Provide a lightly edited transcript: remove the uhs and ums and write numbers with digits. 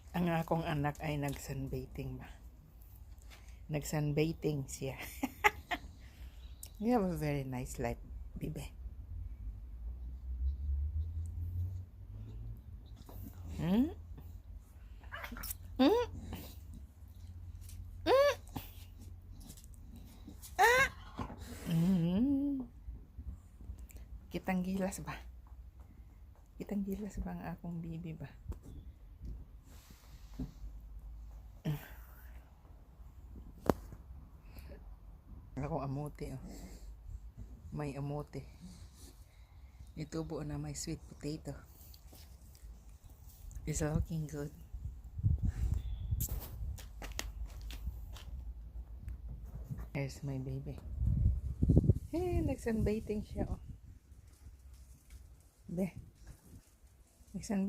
Ang akong anak ay nag-sunbathing ba? Nag-sunbathing siya. We have a very nice life, bibe. Hmm? Hmm? Hmm? Ah! Hmm. Kitang gilas ba? Kitang gilas ba ang akong bibi ba? Ako amote, oh. May amote. Itubo na may sweet potato. It's looking good. Here's my baby. Eh, nag-sunbathing siya, oh. Be. Nag-sunbathing.